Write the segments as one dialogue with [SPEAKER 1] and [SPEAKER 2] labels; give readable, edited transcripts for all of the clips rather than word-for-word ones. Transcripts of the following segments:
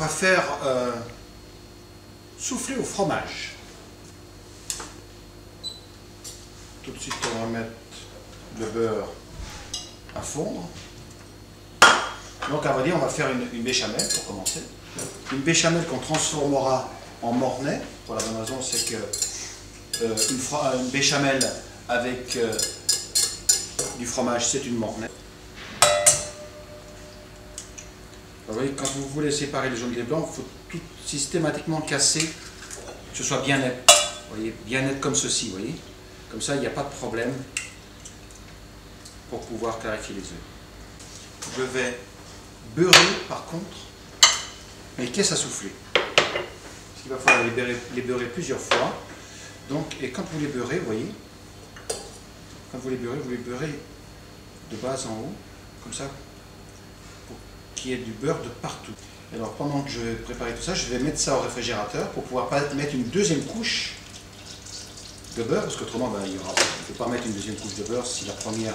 [SPEAKER 1] va faire souffler au fromage. Tout de suite, on va mettre le beurre à fondre. Donc, à vrai dire, on va faire une béchamel pour commencer. Une béchamel qu'on transformera en mornay. Pour la bonne raison, c'est que une béchamel avec du fromage, c'est une mornay. Vous voyez, quand vous voulez séparer les jaunes des blancs, il faut tout systématiquement casser, que ce soit bien net. Vous voyez, bien net comme ceci, vous voyez. Comme ça, il n'y a pas de problème pour pouvoir clarifier les œufs. Je vais beurrer, par contre, mes caisses à souffler. Parce qu'il va falloir les beurrer plusieurs fois. Donc, et quand vous les beurrez, vous voyez, quand vous les beurrez de bas en haut, comme ça, pour qu'il y ait du beurre de partout. Alors, pendant que je vais préparer tout ça, je vais mettre ça au réfrigérateur pour pouvoir mettre une deuxième couche de beurre, parce qu'autrement, ben, il ne faut pas mettre une deuxième couche de beurre si la première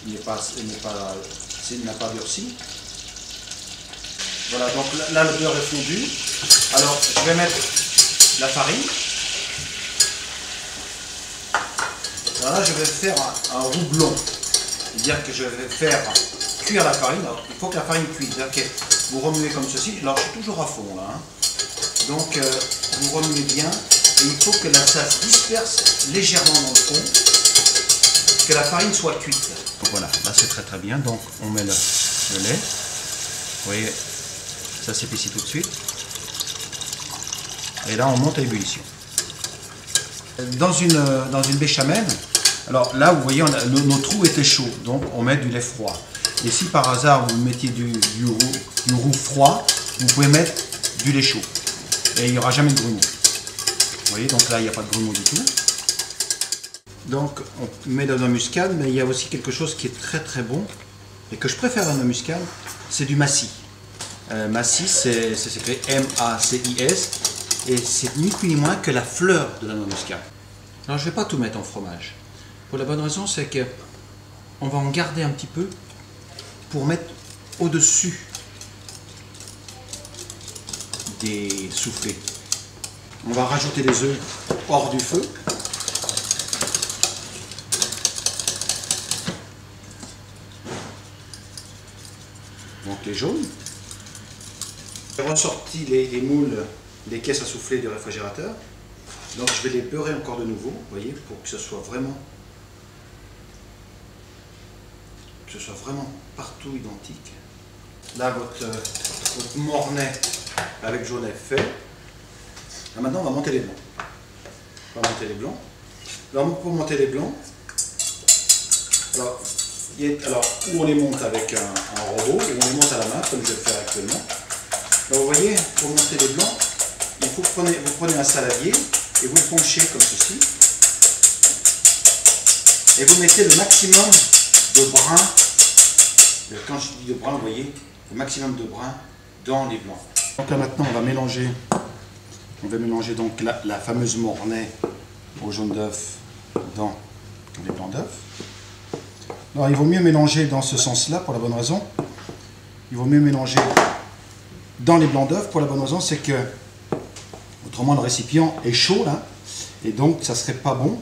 [SPEAKER 1] n'a pas durci. Voilà, donc là le beurre est fondu. Alors, je vais mettre la farine. Voilà, je vais faire un roublon. C'est-à-dire que je vais faire cuire la farine. Alors, il faut que la farine cuise. C'est-à-dire que vous remuez comme ceci. Alors, je suis toujours à fond là. Hein. Donc, vous remuez bien. Et il faut que ça se disperse légèrement dans le fond. Que la farine soit cuite. Donc voilà, là c'est très très bien. Donc, on met le lait. Vous voyez, ça s'épaissit tout de suite. Et là, on monte à ébullition. Dans une béchamel, alors là, vous voyez, nos trous étaient chauds, donc on met du lait froid. Et si par hasard, vous mettiez du roux froid, vous pouvez mettre du lait chaud. Et il n'y aura jamais de grumeaux. Vous voyez, donc là, il n'y a pas de grumeaux du tout. Donc, on met dans un muscade, mais il y a aussi quelque chose qui est très très bon, et que je préfère dans un muscade, c'est du massis. Massis, c'est s'écrit M-A-C-I-S, et c'est ni plus ni moins que la fleur de la noix muscade. Alors je ne vais pas tout mettre en fromage. Pour la bonne raison, c'est que on va en garder un petit peu pour mettre au-dessus des soufflés. On va rajouter les œufs hors du feu. Donc les jaunes. J'ai ressorti les moules, les caisses à souffler du réfrigérateur. Donc je vais les beurrer encore de nouveau, vous voyez, pour que ce soit vraiment partout identique. Là, votre mornay avec jaune est fait. Là, maintenant, on va monter les blancs. On va monter les blancs. Alors, pour monter les blancs, alors où on les monte avec un robot, ou on les monte à la main, comme je vais le faire actuellement. Alors, vous voyez, pour monter les blancs, vous prenez un saladier et vous le penchez comme ceci. Et vous mettez le maximum de brun, quand je dis de brun, vous voyez, le maximum de brun dans les blancs. Donc là maintenant, on va mélanger donc la fameuse mornay au jaune d'œuf dans les blancs d'œuf. Alors il vaut mieux mélanger dans ce sens-là pour la bonne raison. Il vaut mieux mélanger dans les blancs d'œuf pour la bonne raison, c'est que autrement le récipient est chaud là, et donc ça serait pas bon.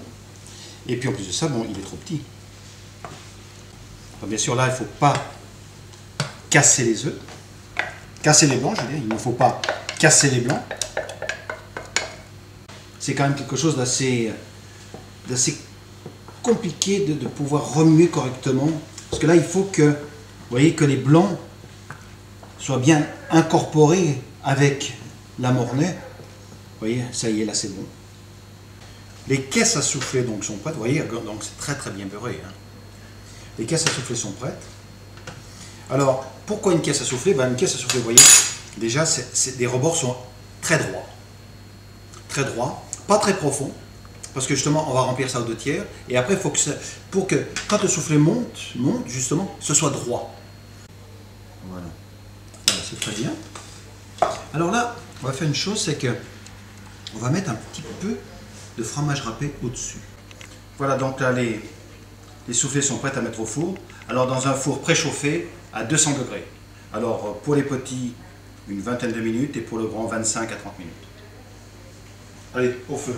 [SPEAKER 1] Et puis en plus de ça, bon, il est trop petit. Alors, bien sûr là, il ne faut pas casser les œufs, casser les blancs, je veux dire, il ne faut pas casser les blancs. C'est quand même quelque chose d'assez compliqué de pouvoir remuer correctement, parce que là il faut que, vous voyez, que les blancs soient bien incorporés avec la mornay. Vous voyez, ça y est, là c'est bon. Les caisses à souffler donc sont prêtes, vous voyez, donc c'est très très bien beurré. Hein. Les caisses à souffler sont prêtes. Alors, pourquoi une caisse à souffler? Ben, une caisse à souffler, vous voyez, déjà les rebords sont très droits. Très droits, pas très profonds. Parce que justement, on va remplir ça aux 2/3. Et après, il faut que pour que, quand le soufflet monte, justement, ce soit droit. Voilà. Voilà, c'est très bien. Alors là, on va faire une chose, c'est que on va mettre un petit peu de fromage râpé au-dessus. Voilà, donc là, les soufflets sont prêts à mettre au four. Alors, dans un four préchauffé à 200 degrés. Alors, pour les petits une vingtaine de minutes et pour le grand 25 à 30 minutes. Allez, au feu.